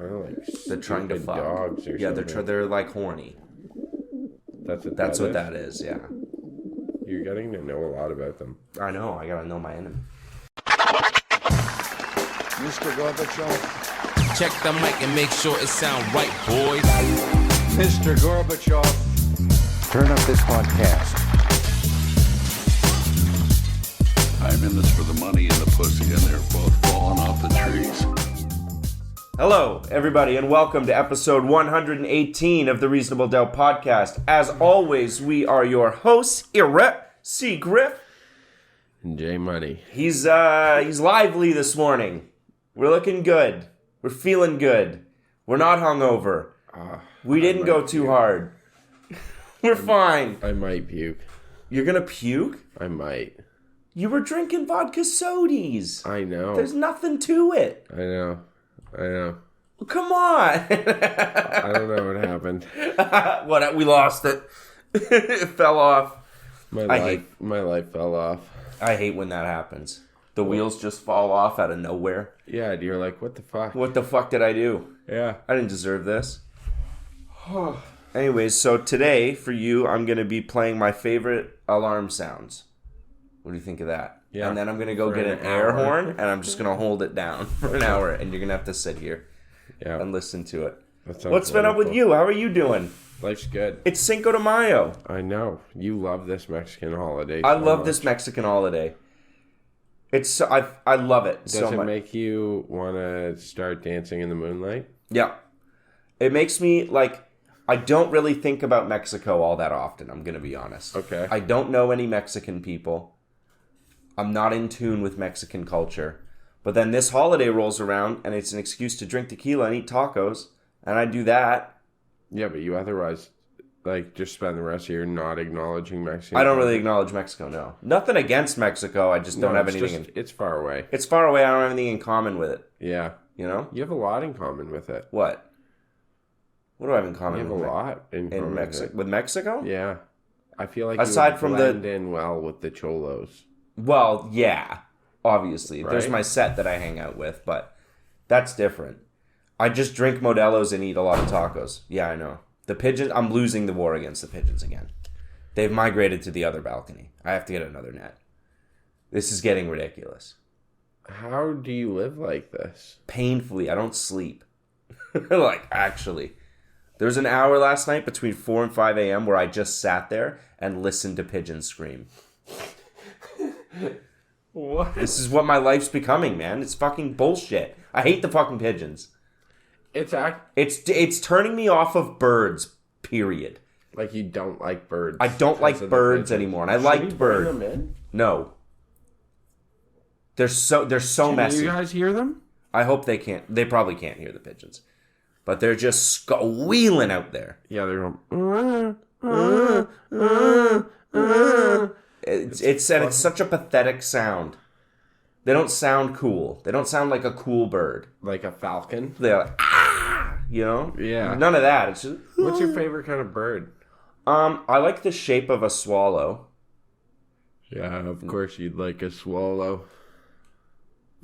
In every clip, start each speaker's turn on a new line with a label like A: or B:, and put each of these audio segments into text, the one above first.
A: kind of like
B: they're trying to fuck.
A: dogs or something.
B: They're like horny.
A: That's what
B: that is. Yeah.
A: You're getting to know a lot about them.
B: I know. I gotta know my enemy.
C: Mr. Gorbachev.
D: Check the mic and make sure it sound right, boys.
C: Mr. Gorbachev.
E: Turn up this podcast.
F: I'm in this for the money and the pussy, and they're both falling off the trees.
B: Hello, everybody, and welcome to episode 118 of the Reasonable Doubt podcast. As always, we are your hosts, Erep C. Griff.
A: And J Money.
B: He's lively this morning. We're looking good. We're feeling good. We're not hungover. We didn't go too hard. We're fine.
A: I might puke.
B: You're gonna puke?
A: I might.
B: You were drinking vodka sodies.
A: I know.
B: There's nothing to it.
A: I know.
B: Well, come on.
A: I don't know what happened.
B: What? We lost it. It fell off.
A: My life fell off.
B: I hate when that happens. The wheels just fall off out of nowhere.
A: Yeah, you're like, what the fuck?
B: What the fuck did I do?
A: Yeah.
B: I didn't deserve this. Anyways, so today, for you, I'm going to be playing my favorite alarm sounds. What do you think of that?
A: Yeah.
B: And then I'm going to go
A: For
B: get
A: an
B: an air
A: hour.
B: horn, and I'm just going to hold it down for an hour, and you're going to have to sit here and listen to it.
A: That sounds
B: What's been up with
A: wonderful.
B: you? How are you doing?
A: Life's good.
B: It's Cinco de Mayo.
A: I know. You love this Mexican holiday.
B: I
A: so
B: love
A: much.
B: this Mexican holiday. It's so, I love it
A: Does
B: so
A: it
B: much.
A: make you want to start dancing in the moonlight?
B: Yeah. It makes me, like, I don't really think about Mexico all that often, I'm going to be honest.
A: Okay.
B: I don't know any Mexican people. I'm not in tune with Mexican culture. But then this holiday rolls around, and it's an excuse to drink tequila and eat tacos, and I do that.
A: Yeah, but you otherwise, like, just spend the rest of your not acknowledging Mexican.
B: I don't really acknowledge Mexico, no. Nothing against Mexico, I just don't have anything.
A: It's far away.
B: It's far away, I don't have anything in common with it,
A: Yeah.
B: you know?
A: You have a lot in common with it.
B: What? What do I have in common
A: You have a
B: with
A: lot in common
B: Mexico? With Mexico?
A: Yeah. I feel like
B: Aside
A: you would
B: from
A: blend in well with the cholos.
B: Well, yeah, obviously.
A: Right?
B: There's my set that I hang out with, but that's different. I just drink Modelo's and eat a lot of tacos. Yeah, I know. The pigeons, I'm losing the war against the pigeons again. They've migrated to the other balcony. I have to get another net. This is getting ridiculous.
A: How do you live like this?
B: Painfully, I don't sleep. Like, actually. There was an hour last night between 4 and 5 a.m. where I just sat there and listened to pigeons scream.
A: What?
B: This is what my life's becoming, man. It's fucking bullshit. I hate the fucking pigeons. It's turning me off of birds, period.
A: Like you don't like birds.
B: I don't like birds anymore, and I liked birds.
A: Bring them in?
B: No. They're so
A: Can
B: messy.
A: you guys hear them?
B: I hope they can't. They probably can't hear the pigeons. But they're just squealing out there.
A: Yeah, they're going.
B: It's such a pathetic sound. They don't sound cool. They don't sound like a cool bird.
A: Like a falcon?
B: They're like, ah, you know?
A: Yeah.
B: None of that. It's just,
A: What's your favorite kind of bird?
B: I like the shape of a swallow.
A: Yeah, of course you'd like a swallow.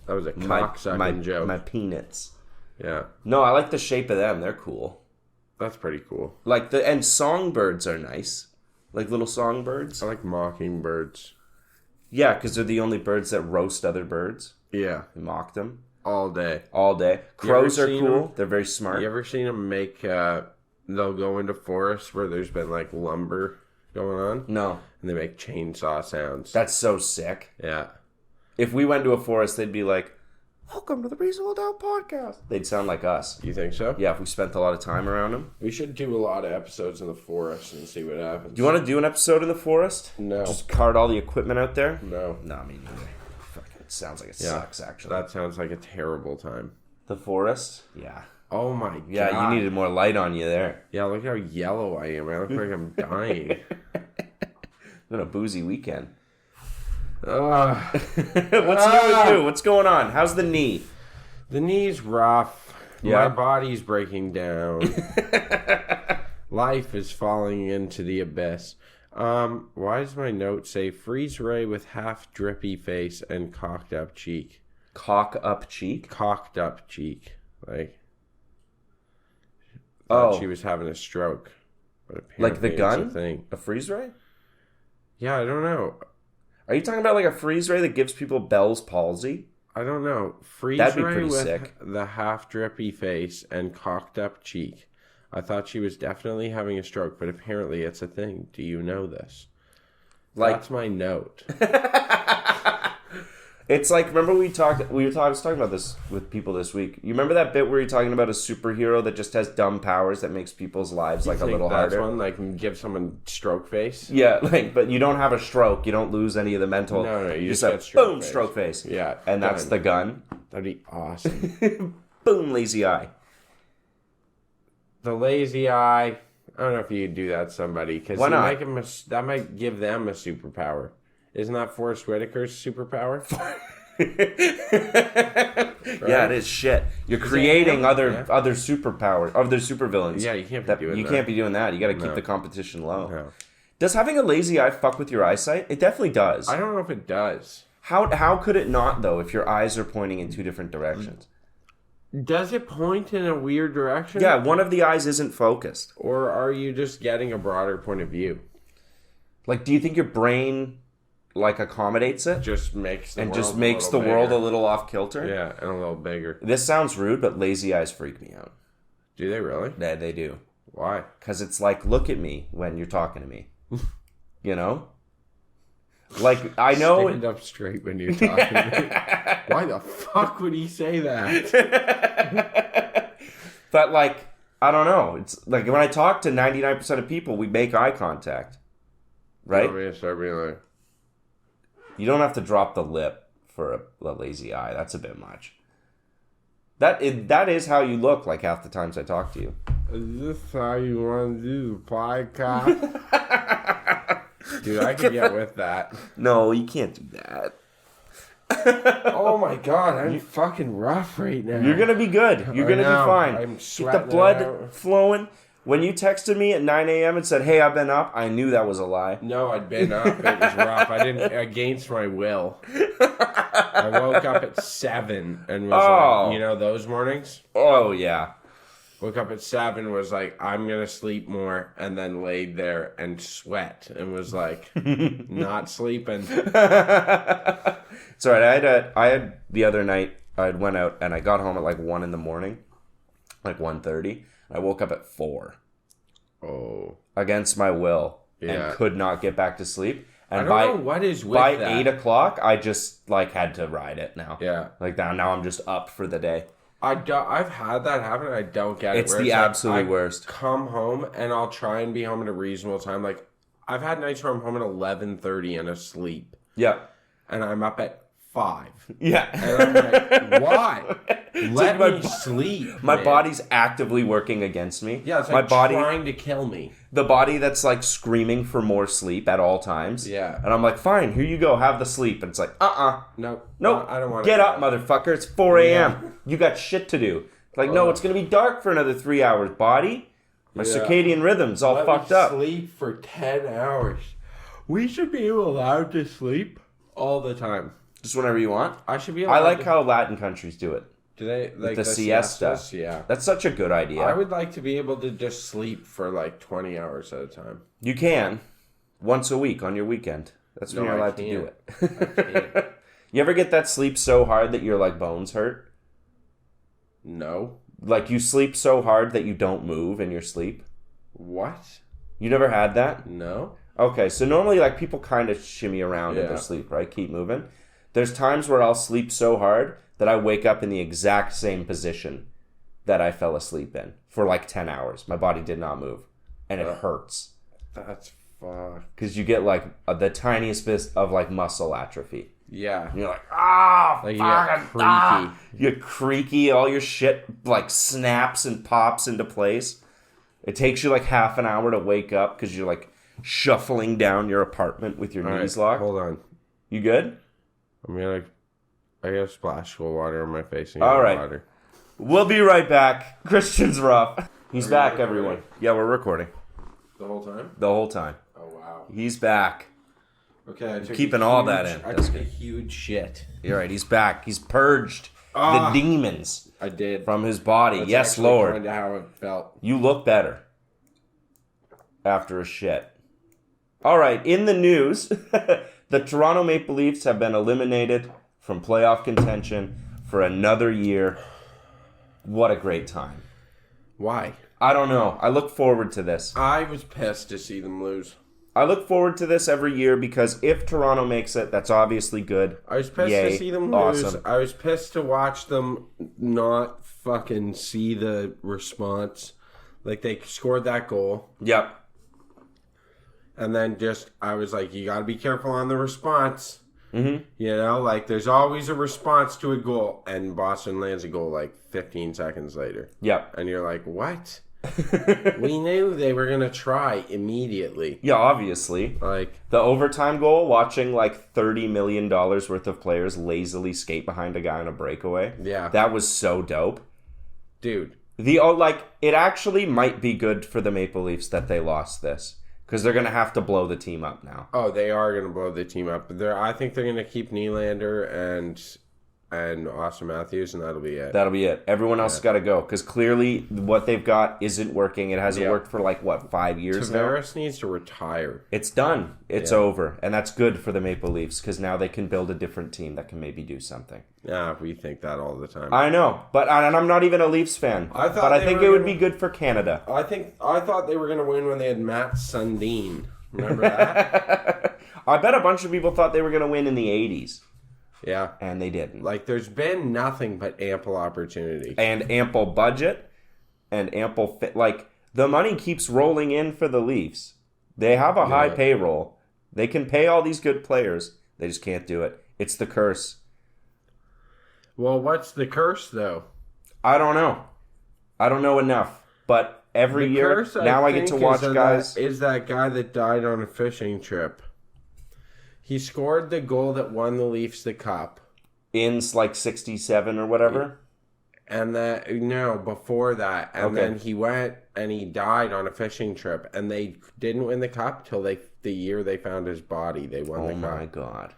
A: That was a cocksucking joke.
B: My peanuts.
A: Yeah,
B: No, I like the shape of them. They're cool.
A: that's pretty cool.
B: And songbirds are nice. Like little songbirds.
A: I like mockingbirds.
B: Yeah, because they're the only birds that roast other birds.
A: Yeah,
B: They mock them
A: all day.
B: all day. Crows are
A: seen
B: cool.
A: them?
B: They're very smart.
A: You ever seen them make, they'll go into forests where there's been like lumber going on?
B: No.
A: And they make chainsaw sounds.
B: That's so sick.
A: Yeah.
B: If we went to a forest, they'd be like, welcome to the Reasonable Doubt podcast. They'd sound like us.
A: You think so?
B: Yeah, if we spent a lot of time around them.
A: We should do a lot of episodes in the forest and see what happens.
B: Do you want to do an episode in the forest?
A: No.
B: Just cart all the equipment out there?
A: No.
B: No, me neither. Fuck, it sounds like it sucks, actually.
A: That sounds like a terrible time.
B: The forest? Yeah.
A: Oh my god.
B: Yeah, you needed more light on you there.
A: Yeah, look how yellow I am. I look like I'm dying.
B: It's been a boozy weekend.
A: What's
B: What's new with you? What's going on? How's the knee?
A: The knee's rough.
B: Yeah.
A: My body's breaking down. Life is falling into the abyss. Why does my note say freeze ray with half drippy face and cocked up cheek?
B: Cock up cheek?
A: Cocked up cheek. Like, Thought she was having a stroke. But
B: Like the gun?
A: It's a thing.
B: A freeze ray?
A: Yeah, I don't know.
B: Are you talking about like a freeze ray that gives people Bell's palsy?
A: I don't know. Freeze
B: That'd be
A: ray
B: pretty
A: with
B: sick.
A: the half drippy face and cocked up cheek. I thought she was definitely having a stroke, but apparently it's a thing. Do you know this? That's my note.
B: It's like, remember I was talking about this with people this week. You remember that bit where you're talking about a superhero that just has dumb powers that makes people's lives like a little harder?
A: One, like give someone stroke face?
B: Yeah, like, but you don't have a stroke. You don't lose any of the mental.
A: No, you just
B: have
A: get stroke
B: boom,
A: face.
B: stroke face.
A: Yeah.
B: And that's the gun.
A: That'd be awesome.
B: Boom, lazy eye.
A: The lazy eye. I don't know if you could do that to somebody. Cause
B: why not?
A: That might give them a superpower. Isn't that Forrest Whitaker's superpower?
B: Right? Yeah, it is shit. You're creating other superpowers, other supervillains.
A: Yeah, you can't be doing that.
B: You can't be doing that. You got to keep the competition low.
A: No.
B: Does having a lazy eye fuck with your eyesight? It definitely does.
A: I don't know if it does.
B: How could it not, though, if your eyes are pointing in two different directions?
A: Does it point in a weird direction?
B: Yeah, one of the eyes isn't focused.
A: Or are you just getting a broader point of view?
B: Like, do you think your brain, like, accommodates it?
A: Just makes the
B: world
A: world
B: a little off kilter?
A: Yeah, and a little bigger.
B: This sounds rude, but lazy eyes freak me out.
A: Do they really?
B: Yeah, they do.
A: Why?
B: Because it's like, look at me when you're talking to me. You know? Like, I know...
A: Stand up straight when you're talking to me. Why the fuck would he say that?
B: But, like, I don't know. It's like, when I talk to 99% of people, we make eye contact. Right?
A: You want me to start being like...
B: You don't have to drop the lip for a lazy eye. That's a bit much. That is how you look, like, half the times I talk to you.
A: Is this how you want to do the podcast? Dude, I could get with that.
B: No, you can't do that.
A: Oh my god, I'm fucking rough right now.
B: You're going to be good. You're going to be fine.
A: I'm
B: Keep
A: sweating
B: the blood
A: out.
B: flowing. When you texted me at 9 a.m. and said, hey, I've been up, I knew that was a lie.
A: No, I'd been up. It was rough. I didn't, against my will. I woke up at 7 and was like, you know, those mornings?
B: Oh, yeah.
A: Woke up at 7, was like, I'm going to sleep more, and then laid there and sweat and was like, not sleeping.
B: It's all right. I had the other night, I went out and I got home at like 1 in the morning, like 1:30. I woke up at 4.
A: Oh.
B: Against my will.
A: Yeah.
B: And could not get back to sleep. And
A: I don't know what is with
B: by
A: that.
B: 8 o'clock, I just like had to ride it now.
A: Yeah.
B: Like now I'm just up for the day.
A: I've had that happen. I don't get it.
B: It's the absolute worst.
A: Come home and I'll try and be home at a reasonable time. Like I've had nights where I'm home at 11:30 and asleep.
B: Yeah.
A: And I'm up at 5.
B: Yeah.
A: And I'm like, why? Let me sleep.
B: My
A: man.
B: body's actively working against me.
A: Yeah, it's
B: my
A: like
B: body
A: trying to kill me.
B: The body that's like screaming for more sleep at all times.
A: Yeah.
B: And I'm like, fine, here you go, have the sleep. And it's like,
A: Nope.
B: Nope.
A: I don't want to.
B: Get up, motherfucker. It's 4 a.m.
A: Yeah.
B: You got shit to do. Like, no, it's going to be dark for another 3 hours, body. My circadian rhythm's all fucked up.
A: Sleep for 10 hours. We should be allowed to sleep all the time.
B: Just whenever you want.
A: I should be allowed
B: I like how Latin countries do it.
A: Do they like
B: the siesta?
A: siestas? Yeah.
B: That's such a good idea.
A: I would like to be able to just sleep for like 20 hours at a time.
B: You can. Once a week on your weekend. That's when you're allowed to do it.
A: I can't.
B: You ever get that sleep so hard that your like bones hurt?
A: No.
B: Like you sleep so hard that you don't move in your sleep?
A: What?
B: You never had that?
A: No.
B: Okay, so normally like people kind of shimmy around in their sleep, right? Keep moving. There's times where I'll sleep so hard that I wake up in the exact same position that I fell asleep in for like 10 hours. My body did not move. And it hurts.
A: That's fucked.
B: Because you get like the tiniest bit of like muscle atrophy.
A: Yeah.
B: And you're like,
A: Like you get creaky.
B: You're creaky. All your shit like snaps and pops into place. It takes you like half an hour to wake up because you're like shuffling down your apartment with your knees locked.
A: Hold on.
B: You good?
A: I gotta splash cold water on my face and
B: All right.
A: water.
B: We'll be right back. Christian's rough. He's back, everyone. Yeah, we're recording.
A: The whole time?
B: The whole time.
A: Oh, wow.
B: He's back.
A: Okay, I took
B: Keeping all that in.
A: I
B: That's
A: took a
B: good.
A: huge shit.
B: You're right. He's back. He's purged the demons.
A: I did.
B: from his body.
A: That's
B: Yes,
A: actually
B: Lord.
A: Kind of how it felt.
B: You look better after a shit. All right, in the news, the Toronto Maple Leafs have been eliminated from playoff contention for another year. What a great time.
A: Why?
B: I don't know. I look forward to this.
A: I was pissed to see them lose.
B: I look forward to this every year because if Toronto makes it, that's obviously good.
A: I was pissed
B: Yay.
A: to see them lose.
B: Awesome.
A: I was pissed to watch them not fucking see the response. Like, they scored that goal.
B: Yep.
A: And then I was like, you got to be careful on the response.
B: Mm-hmm.
A: You know, like, there's always a response to a goal. And Boston lands a goal like 15 seconds later.
B: Yep.
A: And you're like, what? We knew they were going to try immediately.
B: Yeah, obviously.
A: Like,
B: The overtime goal, watching like $30 million worth of players lazily skate behind a guy on a breakaway.
A: Yeah.
B: That was so dope.
A: dude.
B: It actually might be good for the Maple Leafs that they lost this. Because they're going to have to blow the team up now.
A: Oh, they are going to blow the team up. I think they're going to keep Nylander and Austin Matthews, and that'll be it.
B: That'll be it. Everyone else has got to go. Because clearly what they've got isn't working. It hasn't worked for 5 years now?
A: Tavares needs to retire.
B: It's done. It's over. And that's good for the Maple Leafs because now they can build a different team that can maybe do something.
A: Yeah, we think that all the time.
B: I know. And I'm not even a Leafs fan.
A: I thought
B: but I
A: they
B: think
A: were
B: it would
A: gonna-
B: be good for Canada.
A: I thought they were going to win when they had Matt Sundin. Remember that?
B: I bet a bunch of people thought they were going to win in the 80s.
A: Yeah.
B: And they didn't.
A: Like, there's been nothing but ample opportunity.
B: And ample budget and ample fit. Like, the money keeps rolling in for the Leafs. They have a high payroll. They can pay all these good players. They just can't do it. It's the curse.
A: Well, what's the curse, though?
B: I don't know. I don't know enough. But every year,
A: curse,
B: now I get to
A: think,
B: watch guys.
A: Is that guy that died on a fishing trip. He scored the goal that won the Leafs the cup.
B: In 67 or whatever.
A: And before that. And then he went and he died on a fishing trip. And they didn't win the cup till the year they found his body. They won the cup.
B: Oh my God.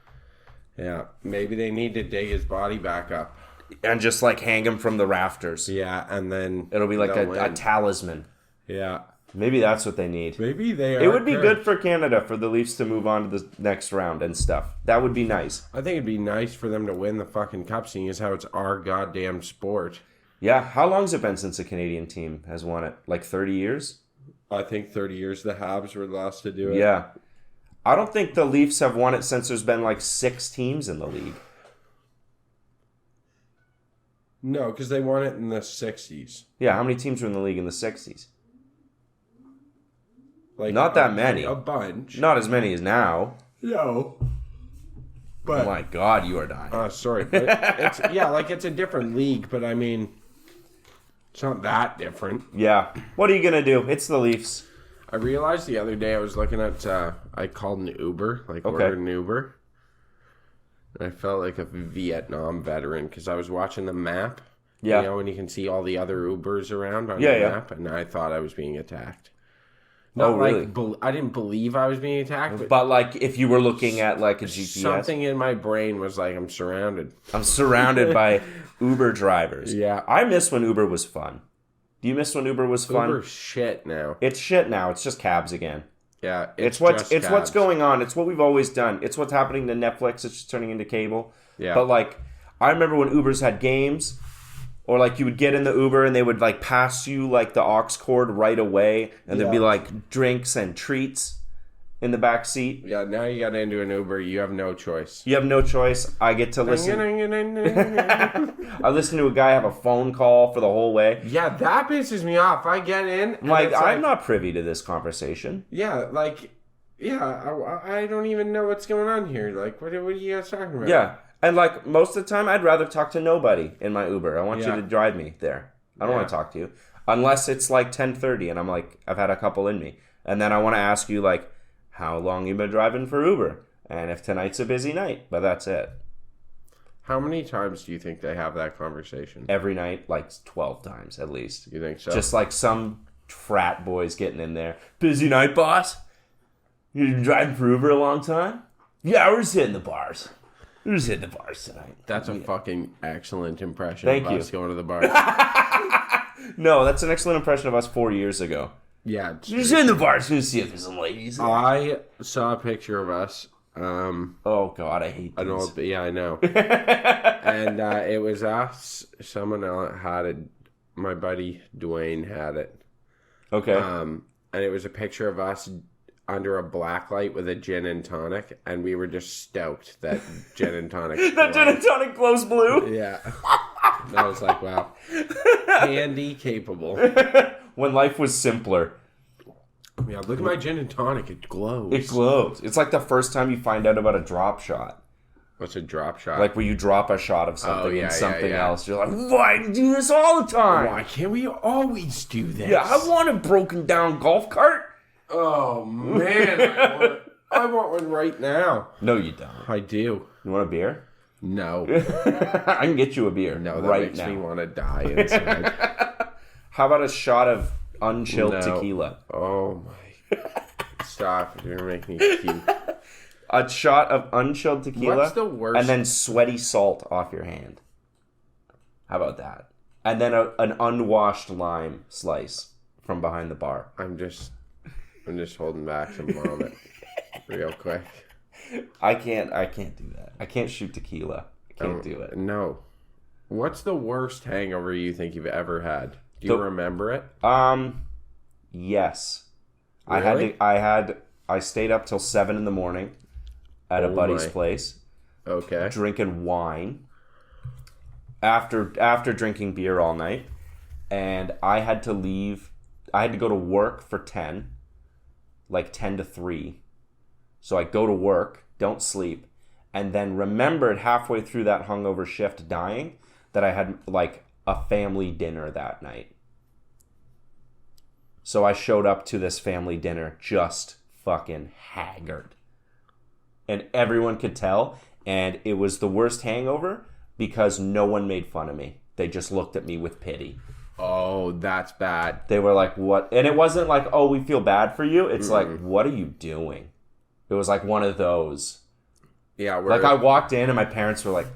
A: Yeah. Maybe they need to dig his body back up.
B: And just hang him from the rafters.
A: Yeah, and then
B: It'll be like
A: they'll
B: a
A: win.
B: talisman.
A: Yeah.
B: Maybe that's what they need.
A: Maybe they are.
B: It would be
A: cursed.
B: good for Canada for the Leafs to move on to the next round and stuff. That would be nice.
A: I think it'd be nice for them to win the fucking cup, seeing as how it's our goddamn sport.
B: Yeah, how long's it been since a Canadian team has won it? 30 years?
A: I think 30 years the Habs were the last to do it.
B: Yeah. I don't think the Leafs have won it since there's been 6 teams in the league.
A: No, because they won it in the 60s.
B: Yeah, how many teams were in the league in the 60s? Not that many.
A: A bunch.
B: Not as many as now.
A: No.
B: Oh
A: But,
B: my God, you are dying.
A: sorry. But it's, it's a different league, but I mean, it's not that different.
B: Yeah. What are you going to do? It's the Leafs.
A: I realized the other day I was looking at, I called an Uber, ordered an Uber. And I felt like a Vietnam veteran because I was watching the map.
B: Yeah.
A: You know, and you can see all the other Ubers around on the map. And I thought I was being attacked. Not
B: really?
A: I didn't believe I was being attacked.
B: But if you were looking at a GPS.
A: Something in my brain was like, I'm surrounded.
B: I'm surrounded by Uber drivers.
A: Yeah.
B: I miss when Uber was fun. Do you miss when Uber was fun?
A: Uber's shit now.
B: It's shit now. It's just cabs again.
A: Yeah,
B: It's what's going on. It's what we've always done. It's what's happening to Netflix. It's just turning into cable.
A: Yeah.
B: But I remember when Ubers had games, or you would get in the Uber and they would pass you the aux cord right away, and there'd be drinks and treats in the back seat.
A: Yeah, now you got into an Uber. You have no choice.
B: You have no choice. I get to listen. I listen to a guy have a phone call for the whole way.
A: Yeah, that pisses me off. I get in. And it's
B: I'm not privy to this conversation.
A: Yeah, I don't even know what's going on here. What are you guys talking about?
B: Yeah. And most of the time, I'd rather talk to nobody in my Uber. I want you to drive me there. I don't want to talk to you. Unless it's 10:30 and I'm I've had a couple in me. And then I want to ask you how long you been driving for Uber. And if tonight's a busy night. But that's it.
A: How many times do you think they have that conversation?
B: Every night, 12 times at least.
A: You think so?
B: Just some frat boys getting in there. Busy night, boss? You been driving for Uber a long time? Yeah, we're just hitting the bars. Who's hitting the bars tonight?
A: That's a fucking excellent impression
B: Thank
A: of
B: you.
A: us going to the bar.
B: No, that's an excellent impression of us 4 years ago.
A: Yeah.
B: Who's in the bars? Who's see if there's some ladies?
A: I saw a picture of us.
B: Oh God, I hate these.
A: Yeah, I know. And it was us. Someone else had it. My buddy Dwayne had it.
B: Okay.
A: And it was a picture of us under a black light with a gin and tonic, and we were just stoked that gin and tonic.
B: That gin and tonic glows blue.
A: Yeah. I was like, wow. Handy capable.
B: When life was simpler.
A: Yeah, look at my gin and tonic. It glows.
B: It glows. It's like the first time you find out about a drop shot.
A: What's a drop shot?
B: Like where you drop a shot of something
A: yeah,
B: and something
A: yeah.
B: else. You're like, why do you do this all the time?
A: Why can't we always do this?
B: Yeah, I want a broken down golf cart.
A: Oh, man. I want one right now.
B: No, you don't.
A: I do.
B: You want a beer?
A: No.
B: I can get you a beer.
A: No, that
B: right
A: makes
B: now.
A: me want to die inside.
B: How about a shot of unchilled
A: No.
B: tequila?
A: Oh, my. Stop. You're going to make me puke.
B: A shot of unchilled tequila.
A: What's the worst?
B: And then sweaty salt off your hand. How about that? And then an unwashed lime slice from behind the bar.
A: I'm just holding back some vomit real quick.
B: I can't do that. I can't shoot tequila. I can't do it.
A: No. What's the worst hangover you think you've ever had? Do you remember it?
B: Yes.
A: Really?
B: I stayed up till 7 a.m. at a buddy's place,
A: Okay.
B: drinking wine after drinking beer all night, and I had to leave. I had to go to work for 10, like 10 to 3. So I go to work, don't sleep, and then remembered halfway through that hungover shift dying that I had like a family dinner that night. So I showed up to this family dinner just fucking haggard. And everyone could tell, and it was the worst hangover because no one made fun of me. They just looked at me with pity.
A: Oh, that's bad.
B: They were like, what? And it wasn't like, oh, we feel bad for you. It's like, what are you doing? It was like one of those.
A: Yeah,
B: Like I walked in and my parents were like,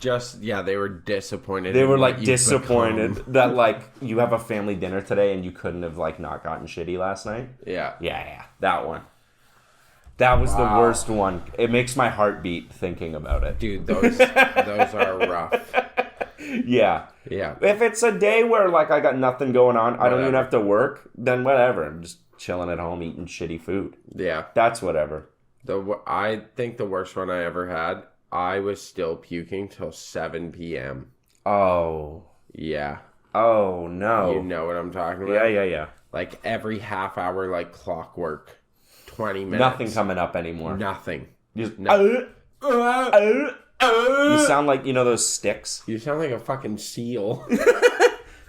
A: they were disappointed.
B: they
A: in
B: were
A: what
B: like
A: you've
B: disappointed
A: become.
B: that like you have a family dinner today and you couldn't have like not gotten shitty last night.
A: Yeah.
B: Yeah, that one. That was the worst one. It makes my heart beat thinking about it.
A: Dude, those are rough.
B: Yeah.
A: Yeah.
B: If it's a day where like I got nothing going on, I don't even
A: Whatever.
B: have to work, then whatever. I'm just chilling at home eating shitty food.
A: Yeah.
B: That's whatever.
A: I think the worst one I ever had, I was still puking till 7 p.m.
B: Oh.
A: Yeah.
B: Oh no.
A: You know what I'm talking about?
B: Yeah.
A: Like every half hour, like clockwork. 20 minutes.
B: Nothing coming up anymore.
A: Nothing.
B: You just,
A: No.
B: you sound like, you know those sticks?
A: You sound like a fucking seal.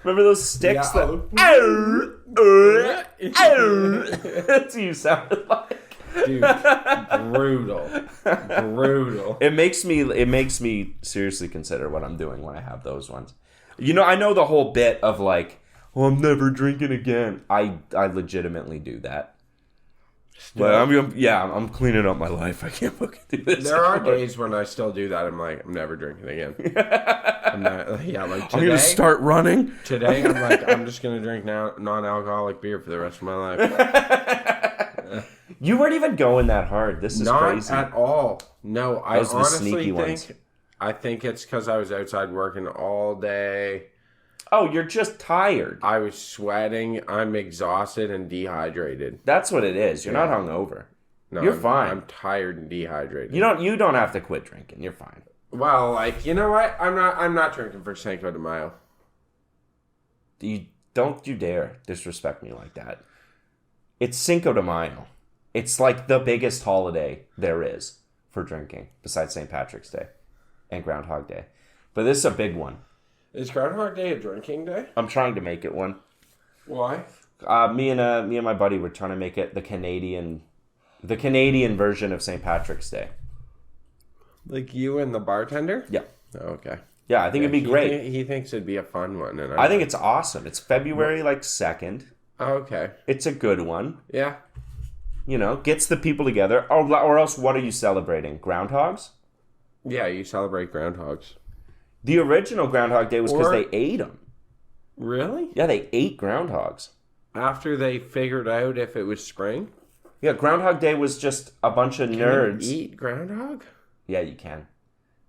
B: Remember those sticks
A: Yeah.
B: that... That's what you sounded like.
A: Dude, brutal.
B: It makes me seriously consider what I'm doing when I have those ones. You know, I know the whole bit of like, oh, I'm never drinking again. I legitimately do that. But I'm cleaning up my life. I can't fucking do this.
A: There are days when I still do that. I'm like, I'm never drinking again. I'm not, like today.
B: I'm gonna start running.
A: Today, I'm like, I'm just gonna drink now non-alcoholic beer for the rest of my life.
B: You weren't even going that hard. This is
A: Not
B: crazy.
A: at all. No, I
B: Those are the
A: honestly
B: sneaky
A: think.
B: ones.
A: I think it's because I was outside working all day.
B: Oh, you're just tired.
A: I was sweating. I'm exhausted and dehydrated.
B: That's what it is. You're not hungover.
A: No,
B: You're
A: I'm,
B: fine.
A: I'm tired and dehydrated.
B: You don't have to quit drinking. You're fine.
A: Well, like, you know what? I'm not drinking for Cinco de Mayo.
B: Don't you dare disrespect me like that. It's Cinco de Mayo. It's like the biggest holiday there is for drinking, besides St. Patrick's Day and Groundhog Day. But this is a big one.
A: Is Groundhog Day a drinking day?
B: I'm trying to make it one.
A: Why?
B: Me and my buddy were trying to make it the Canadian version of St. Patrick's Day.
A: Like you and the bartender?
B: Yeah.
A: Oh, okay.
B: Yeah, I think it'd be great.
A: He thinks it'd be a fun one. And
B: I think it's awesome. It's February 2nd.
A: Oh, okay.
B: It's a good one.
A: Yeah.
B: You know, gets the people together. Or else what are you celebrating? Groundhogs?
A: Yeah, you celebrate groundhogs.
B: The original Groundhog Day was because
A: Or-
B: they ate them.
A: Really?
B: Yeah, they ate groundhogs.
A: After they figured out if it was spring?
B: Yeah, Groundhog Day was just a bunch of nerds.
A: Can you eat groundhog?
B: Yeah, you can.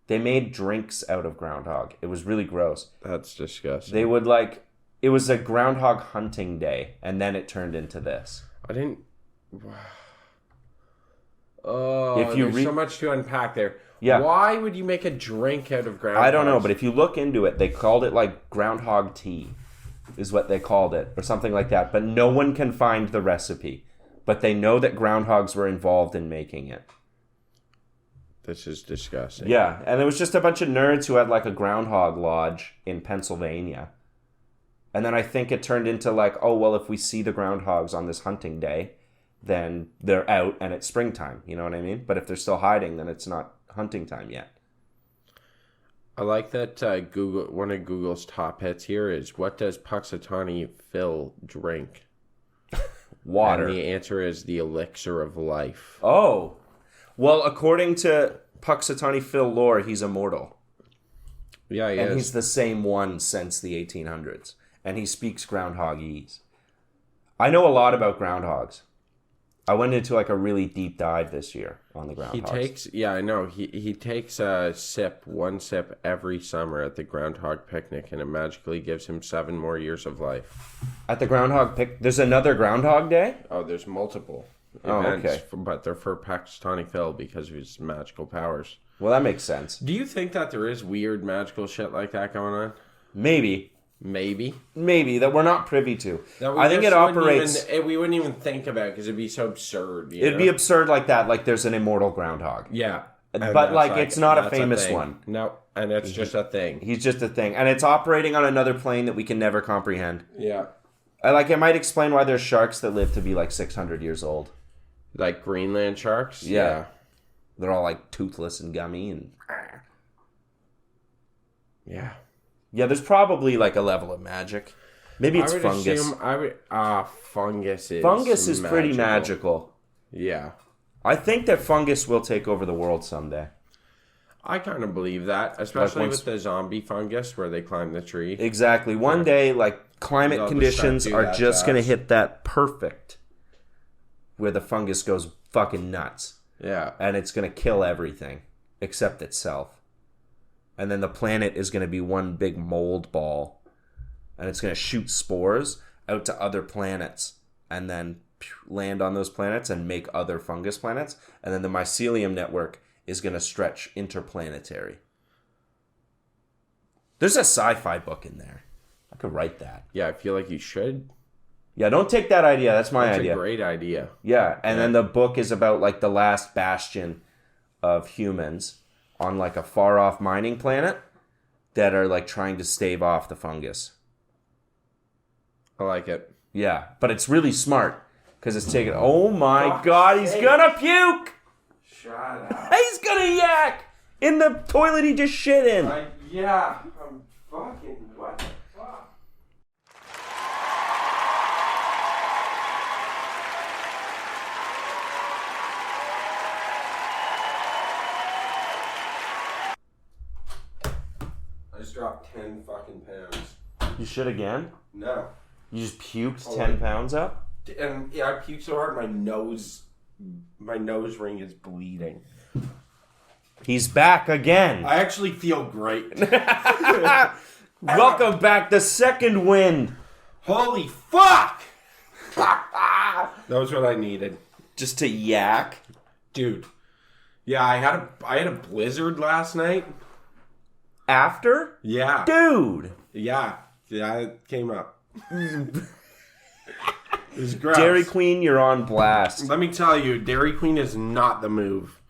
B: They made drinks out of groundhog. It was really gross.
A: That's disgusting.
B: They would it was a groundhog hunting day, and then it turned into this.
A: I didn't. Oh,
B: If you
A: there's so much to unpack there.
B: Yeah.
A: Why would you make a drink out of groundhogs?
B: I don't know, but if you look into it, they called it like groundhog tea, is what they called it, or something like that. But no one can find the recipe. But they know that groundhogs were involved in making it.
A: This is disgusting.
B: Yeah, and it was just a bunch of nerds who had like a groundhog lodge in Pennsylvania. And then I think it turned into like, oh, well, if we see the groundhogs on this hunting day, then they're out and it's springtime. You know what I mean? But if they're still hiding, then it's not hunting time yet.
A: I like that Google. One of Google's top hits here is, what does Puxatawny Phil drink?
B: Water.
A: And the answer is the elixir of life.
B: Oh. Well, according to Puxatawny Phil lore, he's immortal.
A: Yeah, he
B: And
A: is.
B: he's the same one since the 1800s. And he speaks groundhogese. I know a lot about groundhogs. I went into like a really deep dive this year on the groundhogs.
A: He takes, I know. He takes one sip every summer at the groundhog picnic, and it magically gives him 7 more years of life.
B: At the groundhog there's another Groundhog Day?
A: Oh, there's multiple
B: Oh,
A: events,
B: okay.
A: but they're for Puxatawny Phil because of his magical powers.
B: Well, that makes sense.
A: Do you think that there is weird magical shit like that going on?
B: Maybe that we're not privy to.
A: That we
B: I think it
A: just wouldn't
B: operates.
A: we wouldn't even think about because it'd be so absurd.
B: It'd be absurd like that. Like there's an immortal groundhog.
A: Yeah, and
B: But,
A: that's
B: like, it's not a
A: that's
B: famous
A: thing.
B: one.
A: No, and it's just a thing.
B: He's just a thing, and it's operating on another plane that we can never comprehend.
A: Yeah,
B: It might explain why there's sharks that live to be like 600 years old.
A: like Greenland sharks.
B: Yeah. They're all like toothless and gummy and.
A: Yeah.
B: Yeah, there's probably like a level of magic. Maybe it's fungus.
A: Fungus is
B: Fungus is pretty magical.
A: Yeah.
B: I think that fungus will take over the world someday.
A: I kind of believe that, especially
B: once-
A: with the zombie fungus where they climb the tree.
B: Exactly. One day, like, climate
A: They'll just
B: conditions
A: start
B: are
A: doing that
B: just going to
A: fast.
B: hit that perfect where the fungus goes fucking nuts.
A: Yeah.
B: And it's going to kill everything except itself. And then the planet is going to be one big mold ball. And it's going to shoot spores out to other planets. And then land on those planets and make other fungus planets. And then the mycelium network is going to stretch interplanetary. There's a sci-fi book in there. I could write that.
A: Yeah, I feel like you should.
B: Yeah, don't take that idea. That's my
A: That's
B: idea.
A: a great idea.
B: Yeah, and then the book is about like the last bastion of humans on like a far off mining planet that are like trying to stave off the fungus.
A: I like it.
B: Yeah, but it's really smart because it's taking. Oh my god, he's gonna puke!
A: Shut up.
B: He's gonna yak in the toilet he just shit in.
A: Yeah, I'm fucking. What the fuck? I just dropped 10 fucking pounds.
B: You shit again?
A: No.
B: You just puked 10 pounds up?
A: And yeah, I puked so hard my nose ring is bleeding.
B: He's back again.
A: I actually feel great.
B: Welcome back, the second wind.
A: Holy fuck! That was what I needed.
B: Just to yak.
A: Dude. Yeah, I had a blizzard last night.
B: After?
A: Yeah.
B: Dude.
A: Yeah, it came up. It was gross.
B: Dairy Queen, you're on blast.
A: Let me tell you, Dairy Queen is not the move.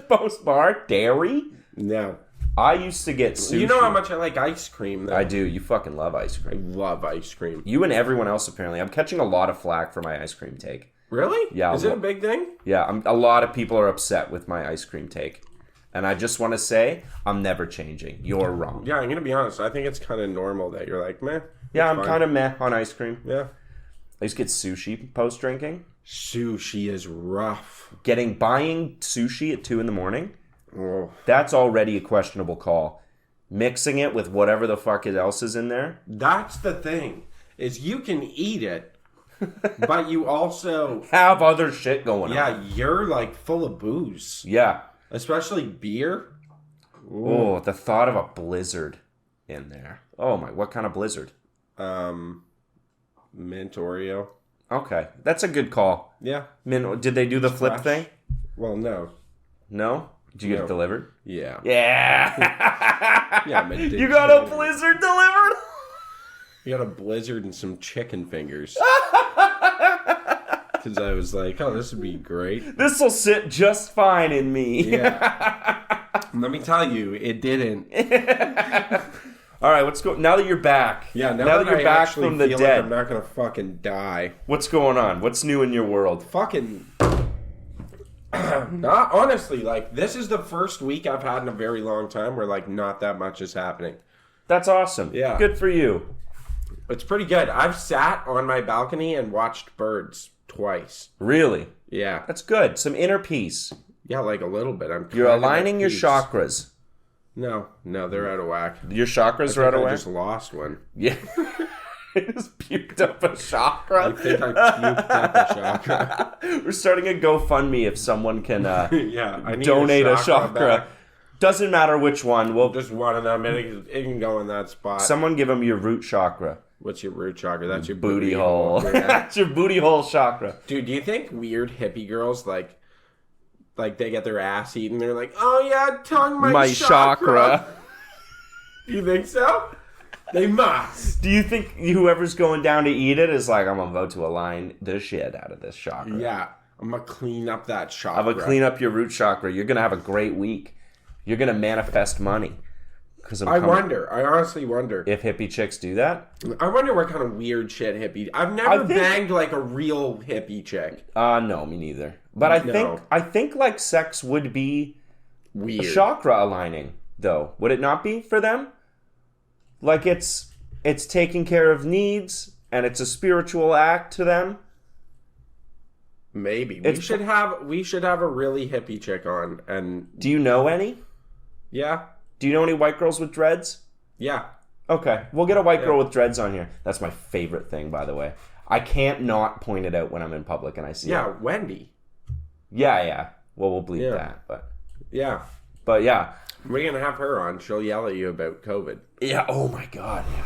B: Post bar, dairy?
A: No.
B: I used to get sushi.
A: You know how much I like ice cream, though.
B: I do. You fucking love ice
A: I
B: cream.
A: love ice cream.
B: You and everyone else, apparently. I'm catching a lot of flack for my ice cream take.
A: Really?
B: Yeah.
A: Is it a big thing?
B: Yeah, a lot of people are upset with my ice cream take. And I just want to say, I'm never changing. You're wrong.
A: Yeah, I'm going to be honest. I think it's kind of normal that you're like, meh.
B: Yeah, I'm kind of meh on ice cream.
A: Yeah.
B: I used to get sushi post-drinking.
A: Sushi is rough.
B: Buying sushi at 2 in the morning
A: Oh.
B: That's already a questionable call. Mixing it with whatever the fuck else is in there.
A: That's the thing, is you can eat it, but you also...
B: Have other shit going on.
A: Yeah, you're like full of booze.
B: Yeah.
A: Especially beer.
B: Oh, the thought of a blizzard in there. Oh my, what kind of blizzard?
A: Mint Oreo.
B: Okay, that's a good call.
A: Yeah.
B: Did they do the flip
A: fresh.
B: thing?
A: Well, no.
B: No? Did you get it delivered?
A: Yeah.
B: Yeah.
A: Yeah, mint
B: You got a blizzard delivered?
A: You got a blizzard and some chicken fingers. Because I was like, oh, this would be great.
B: This will sit just fine in me.
A: Yeah. Let me tell you, it didn't.
B: All right, let's go. Now that you're back.
A: Yeah, now
B: that
A: that
B: you're
A: I
B: back
A: actually
B: from the
A: feel
B: dead.
A: like I'm not going to fucking die.
B: What's going on? What's new in your world?
A: Fucking... Not honestly, like, this is the first week I've had in a very long time where, like, not that much is happening.
B: That's awesome.
A: Yeah.
B: Good for you.
A: It's pretty good. I've sat on my balcony and watched birds twice.
B: Really?
A: Yeah.
B: That's good. Some inner peace.
A: Yeah, like a little bit.
B: You're
A: kind of
B: aligning
A: at
B: your
A: peace.
B: chakras.
A: No, they're out of whack.
B: Your chakras
A: I
B: are out
A: think
B: of
A: I
B: whack?
A: just lost one.
B: Yeah. I just puked up a chakra.
A: I think I puked up a chakra.
B: We're starting a GoFundMe if someone can
A: Yeah, I need
B: donate a chakra.
A: back.
B: Doesn't matter which one. We'll
A: Just one of them. It can go in that spot.
B: someone give them your root chakra.
A: What's your root chakra? That's your
B: Booty hole.
A: Yeah.
B: That's your booty hole chakra.
A: Dude, do you think weird hippie girls like they get their ass eaten? They're like, oh yeah, tongue my chakra. You think so? They must.
B: Do you think whoever's going down to eat it is like, I'm about to align the shit out of this chakra?
A: Yeah, I'm gonna clean up that chakra.
B: I'm gonna clean up your root chakra. You're gonna have a great week. You're gonna manifest money.
A: I honestly wonder.
B: If hippie chicks do that.
A: I wonder what kind of weird shit hippie. I've never banged like a real hippie chick.
B: No, me neither. But I think like sex would be
A: Weird.
B: a chakra aligning, though. Would it not be for them? Like it's taking care of needs and it's a spiritual act to them.
A: Maybe we should have a really hippie chick on. And
B: do you know any?
A: Yeah.
B: Do you know any white girls with dreads?
A: Yeah.
B: Okay, we'll get a white girl with dreads on here. That's my favorite thing, by the way. I can't not point it out when I'm in public and I see it.
A: Yeah, Wendy.
B: Yeah. Well, we'll bleep that, but
A: yeah.
B: We're
A: gonna have her on. She'll yell at you about COVID.
B: Yeah. Oh my god. Yeah.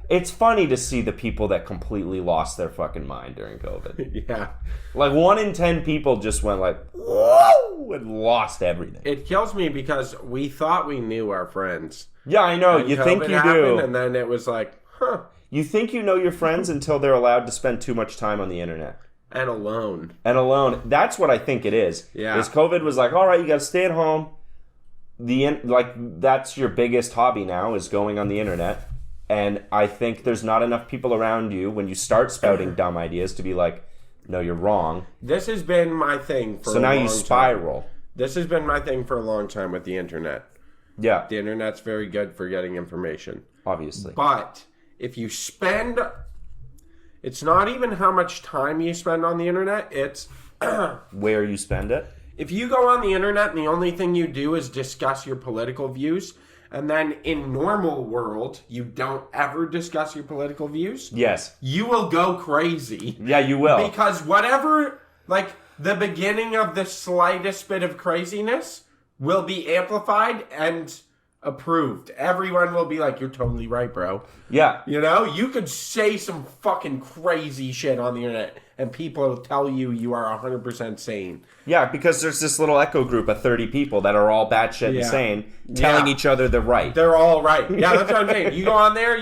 B: It's funny to see the people that completely lost their fucking mind during COVID.
A: Yeah.
B: Like 1 in 10 people just went like, whoa, and lost everything.
A: It kills me because we thought we knew our friends.
B: Yeah, I know.
A: And
B: You
A: COVID
B: think you
A: happened,
B: do.
A: and then it was like, huh.
B: You think you know your friends until they're allowed to spend too much time on the internet.
A: And alone.
B: That's what I think it is.
A: Yeah.
B: Is COVID was like, all right, you got to stay at home. That's your biggest hobby now is going on the internet. And I think there's not enough people around you when you start spouting dumb ideas to be like, no, you're wrong.
A: This has been my thing for a long time.
B: So now you spiral.
A: This has been my thing for a long time with the internet.
B: Yeah.
A: The internet's very good for getting information.
B: Obviously.
A: But if you spend... It's not even how much time you spend on the internet. It's...
B: Where you spend it?
A: If you go on the internet and the only thing you do is discuss your political views... And then in normal world, you don't ever discuss your political views.
B: Yes.
A: You will go crazy.
B: Yeah, you will.
A: Because whatever, like, the beginning of the slightest bit of craziness will be amplified and approved. Everyone will be like, you're totally right, bro.
B: Yeah.
A: You know, you could say some fucking crazy shit on the internet and people will tell you are 100% sane.
B: Yeah, because there's this little echo group of 30 people that are all batshit insane telling each other they're right.
A: They're all right. Yeah, that's what I'm saying. You go on there,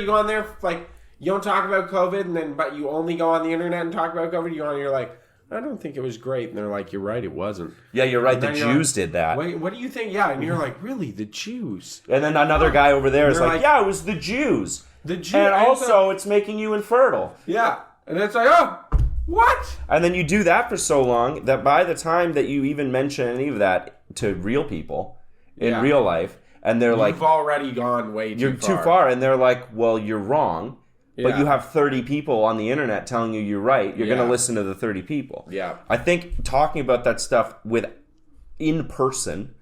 A: like, you don't talk about COVID, but you only go on the internet and talk about COVID. You go on, you're like, I don't think it was great. And they're like, you're right, it wasn't.
B: Yeah, you're right. The Jews did that.
A: Wait, what do you think? Yeah, and you're like, really, the Jews?
B: And then another guy over there is like, yeah, it was the Jews.
A: The Jews.
B: And also, it's making you infertile.
A: Yeah. And it's like, oh, what?
B: And then you do that for so long that by the time that you even mention any of that to real people in real life, and they're like...
A: You've already gone way too far.
B: You're too far. And they're like, well, you're wrong. But you have 30 people on the internet telling you you're right. You're going to listen to the 30 people.
A: Yeah.
B: I think talking about that stuff in person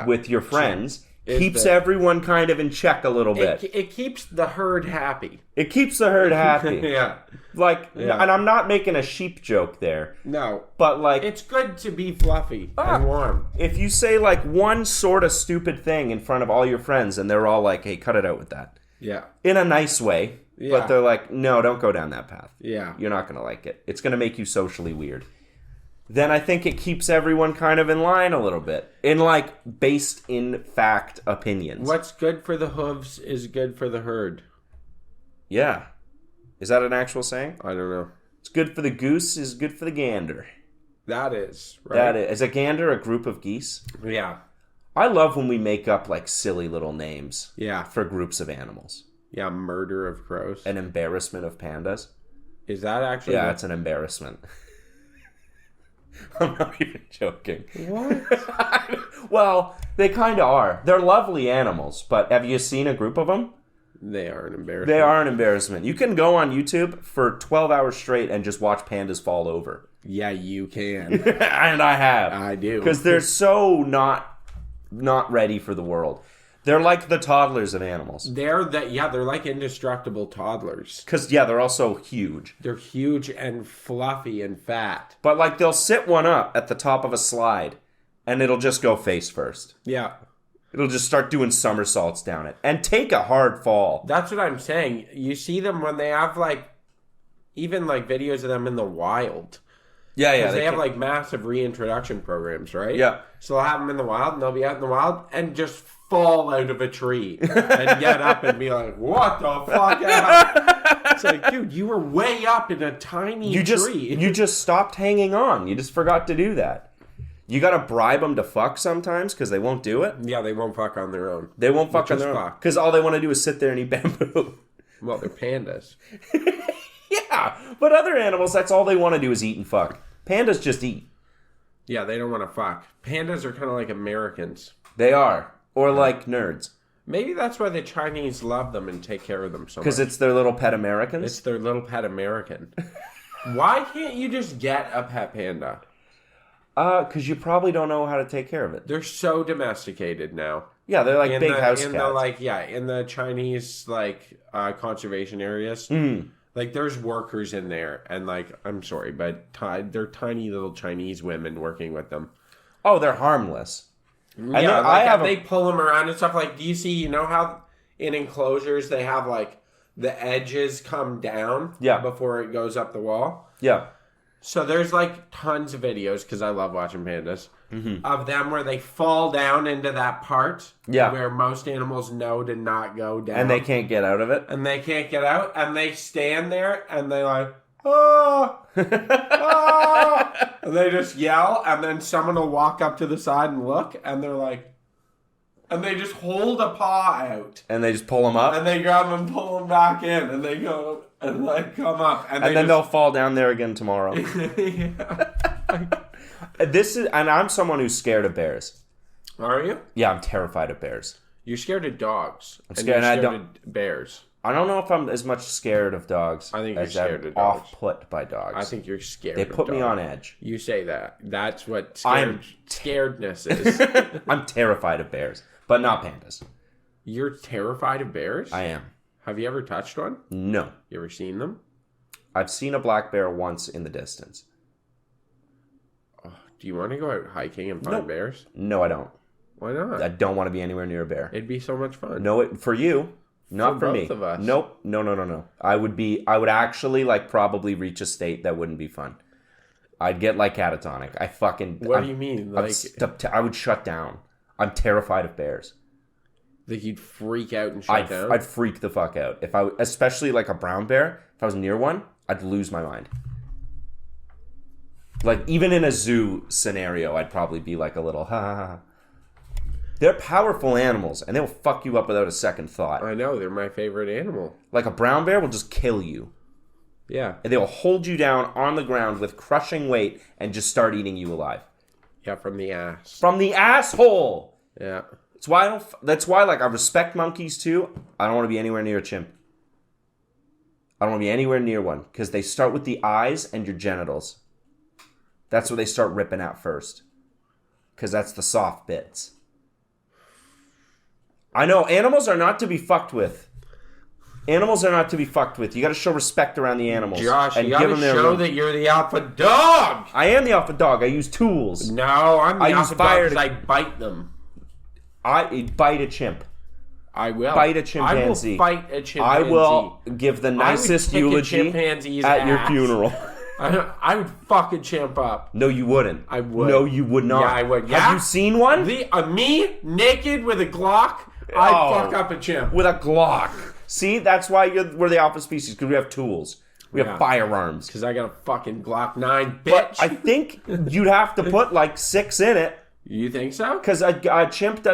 B: with your friends
A: Is
B: keeps
A: the-
B: everyone kind of in check a little bit.
A: It keeps the herd happy.
B: It keeps the herd happy.
A: Yeah.
B: And I'm not making a sheep joke there.
A: No.
B: But, like...
A: It's good to be fluffy and warm.
B: If you say, like, one sort of stupid thing in front of all your friends and they're all like, hey, cut it out with that.
A: Yeah.
B: In a nice way.
A: Yeah.
B: But they're like, no, don't go down that path.
A: Yeah.
B: You're not going to like it. It's going to make you socially weird. Then I think it keeps everyone kind of in line a little bit. In, like, based in fact opinions.
A: What's good for the hooves is good for the herd.
B: Yeah. Is that an actual saying?
A: I don't know.
B: It's good for the goose is good for the gander.
A: That is, right?
B: That is. Is a gander a group of geese?
A: Yeah.
B: I love when we make up, like, silly little names.
A: Yeah.
B: For groups of animals.
A: Yeah, murder of crows.
B: An embarrassment of pandas.
A: Is that actually...
B: Yeah, it's an embarrassment. I'm not even joking.
A: What?
B: Well, they kind of are. They're lovely animals, but have you seen a group of them?
A: They are an embarrassment.
B: They are an embarrassment. You can go on YouTube for 12 hours straight and just watch pandas fall over.
A: Yeah, you can.
B: And I have.
A: I do.
B: Because they're so not ready for the world. They're like the toddlers of animals.
A: They're like indestructible toddlers.
B: Because, yeah, they're also huge.
A: They're huge and fluffy and fat.
B: But, like, they'll sit one up at the top of a slide, and it'll just go face first.
A: Yeah.
B: It'll just start doing somersaults down it. And take a hard fall.
A: That's what I'm saying. You see them when they have, like, even, like, videos of them in the wild.
B: Yeah.
A: Because they have, like, massive reintroduction programs, right?
B: Yeah.
A: So they'll have them in the wild, and they'll be out in the wild, and just fall out of a tree and get up and be like, what the fuck happened? It's like, dude, you were way up in a tiny tree.
B: You just stopped hanging on. You just forgot to do that. You gotta bribe them to fuck sometimes because they won't do it.
A: Yeah, they won't fuck on their own.
B: They won't fuck
A: Which
B: on
A: is
B: their own
A: fuck.
B: because all they want to do is sit there and eat bamboo.
A: Well, they're pandas.
B: Yeah, but other animals, that's all they want to do is eat and fuck. Pandas just eat.
A: Yeah, they don't want to fuck. Pandas are kind of like Americans.
B: They are. Or like nerds.
A: Maybe that's why the Chinese love them and take care of them so much.
B: Because it's their little pet Americans?
A: It's their little pet American. Why can't you just get a pet panda?
B: Because you probably don't know how to take care of it.
A: They're so domesticated now.
B: Yeah, they're like big house
A: in
B: cats.
A: in the Chinese conservation areas. Like there's workers in there, and like I'm sorry, but they're tiny little Chinese women working with them.
B: Oh, they're harmless.
A: Yeah, they pull them around and stuff. Like, do you see? You know how in enclosures they have like the edges come down, before it goes up the wall.
B: Yeah.
A: So there's like tons of videos because I love watching pandas of them where they fall down into that part where most animals know to not go down,
B: and they can't get out of it,
A: and they can't get out, and they stand there and they like and they just yell, and then someone will walk up to the side and look, and they're like, and they just hold a paw out,
B: and they just pull them up,
A: and they grab them and pull them back in, and they go and like come up, and
B: then they'll fall down there again tomorrow. And I'm someone who's scared of bears.
A: Are you?
B: Yeah, I'm terrified of bears.
A: You're scared of dogs.
B: I'm scared,
A: and you're scared of bears.
B: I don't know if I'm as much scared of dogs.
A: I think you're
B: as
A: scared
B: I'm
A: of dogs.
B: Off-put by dogs.
A: I think you're scared.
B: They
A: of
B: put me
A: dogs.
B: on edge.
A: You say that. That's what scaredness is.
B: I'm terrified of bears, but not pandas.
A: You're terrified of bears?
B: I am.
A: Have you ever touched one?
B: No.
A: You ever seen them?
B: I've seen a black bear once in the distance.
A: Do you want to go out hiking and find bears?
B: No, I don't.
A: Why not?
B: I don't want to be anywhere near a bear.
A: It'd be so much fun.
B: No, for you, not for me.
A: Both of us.
B: Nope. No. I would actually like probably reach a state that wouldn't be fun. I'd get like catatonic.
A: What do you mean? Like
B: I would shut down. I'm terrified of bears.
A: Like you'd freak out and shut down?
B: I'd freak the fuck out. Especially like a brown bear, if I was near one, I'd lose my mind. Like, even in a zoo scenario, I'd probably be like a little, ha ha ha. They're powerful animals, and they'll fuck you up without a second thought.
A: I know, they're my favorite animal.
B: Like, a brown bear will just kill you.
A: Yeah.
B: And they'll hold you down on the ground with crushing weight and just start eating you alive.
A: Yeah, from the ass.
B: From the asshole!
A: Yeah.
B: That's why, like, I respect monkeys, too. I don't want to be anywhere near a chimp. I don't want to be anywhere near one, because they start with the eyes and your genitals. That's what they start ripping out first. Because that's the soft bits. I know, animals are not to be fucked with. Animals are not to be fucked with. You got to show respect around the animals.
A: Josh,
B: and
A: you gotta show that you're the alpha dog.
B: I am the alpha dog. I use tools.
A: No, I'm the
B: I use
A: alpha
B: fire
A: dog
B: to-
A: because I bite them.
B: I bite a chimp.
A: I will.
B: Bite a chimpanzee.
A: I will fight a chimpanzee.
B: I will give the nicest
A: I would kick a
B: eulogy
A: chimpanzee's
B: at your
A: ass.
B: funeral.
A: I would fuck a chimp up.
B: No, you wouldn't.
A: I would.
B: No, you would not.
A: Yeah, I would.
B: Have you seen one?
A: Me, naked with a Glock, I'd fuck up a chimp.
B: With a Glock. See, that's why we're the alpha species, because we have tools. We have firearms.
A: Because I got a fucking Glock 9, bitch.
B: But I think you'd have to put like 6 in it.
A: You think so?
B: Because a chimp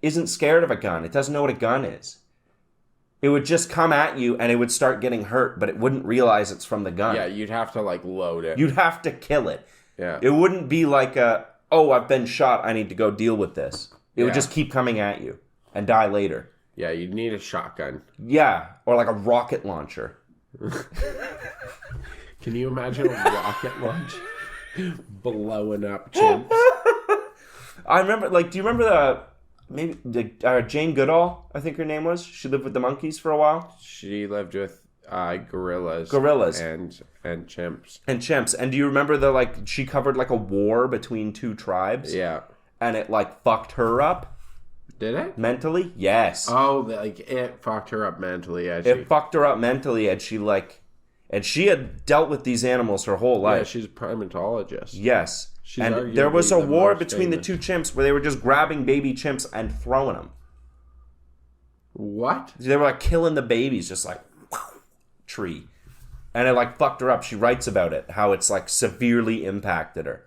B: isn't scared of a gun. It doesn't know what a gun is. It would just come at you and it would start getting hurt, but it wouldn't realize it's from the gun.
A: Yeah, you'd have to like load it.
B: You'd have to kill it.
A: Yeah.
B: It wouldn't be like I've been shot, I need to go deal with this. It would just keep coming at you and die later.
A: Yeah, you'd need a shotgun.
B: Yeah, or like a rocket launcher.
A: Can you imagine a rocket launch blowing up chimps?
B: I remember, do you remember Jane Goodall, I think her name was? She lived with the monkeys for a while.
A: She lived with gorillas. And chimps.
B: And chimps. And do you remember she covered like a war between 2 tribes?
A: Yeah.
B: And it like fucked her up?
A: Did it?
B: Mentally? Yes.
A: Oh, it fucked her up mentally.
B: It fucked her up mentally, and she had dealt with these animals her whole life.
A: Yeah, she's a primatologist.
B: Yes.
A: She's
B: and there was a
A: arguably the
B: war
A: most
B: between
A: famous.
B: the 2 chimps where they were just grabbing baby chimps and throwing them.
A: What?
B: They were like killing the babies, just like tree. And it like fucked her up. She writes about it, how it's like severely impacted her.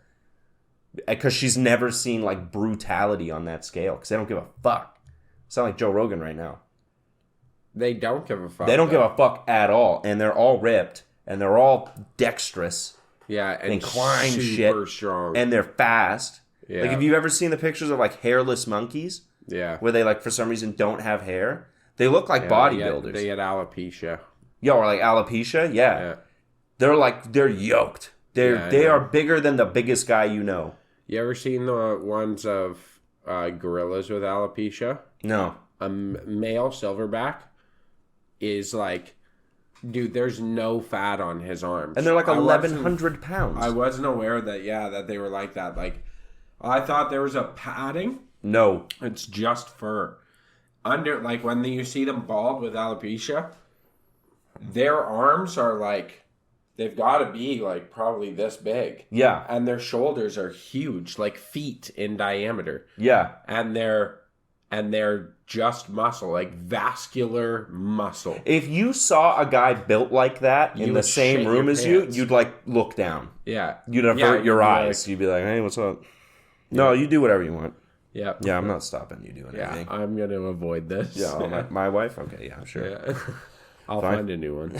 B: Because she's never seen like brutality on that scale. Because they don't give a fuck. Sound like Joe Rogan right now.
A: They don't give a fuck.
B: They don't give a fuck at all. And they're all ripped. And they're all dexterous.
A: Yeah, and
B: climb
A: super
B: shit.
A: strong.
B: And they're fast.
A: Yeah.
B: Like, have you ever seen the pictures of like hairless monkeys?
A: Yeah.
B: Where they like for some reason don't have hair? They look like bodybuilders.
A: They get alopecia.
B: Yo, or like alopecia? Yeah. They're yoked. They are bigger than the biggest guy you know.
A: You ever seen the ones of gorillas with alopecia?
B: No.
A: A male silverback is like, dude, there's no fat on his arms.
B: And they're like 1,100 pounds.
A: I wasn't aware that they were like that. Like, I thought there was a padding.
B: No.
A: It's just fur. Like, when you see them bald with alopecia, their arms are like, they've got to be like probably this big.
B: Yeah.
A: And their shoulders are huge, like feet in diameter.
B: Yeah.
A: And they're just muscle, like vascular muscle.
B: If you saw a guy built like that in the same
A: shit
B: room
A: your
B: as
A: pants.
B: you, you'd like look down.
A: Yeah.
B: You'd avert your
A: you'd be
B: eyes.
A: like-
B: You'd be like, hey, what's up? No, you do whatever you want.
A: Yeah.
B: Yeah, I'm not stopping you doing
A: Yeah,
B: anything.
A: I'm going to avoid this.
B: Yeah, my wife? Okay, yeah, sure.
A: Yeah. I'll
B: Fine.
A: find a new one.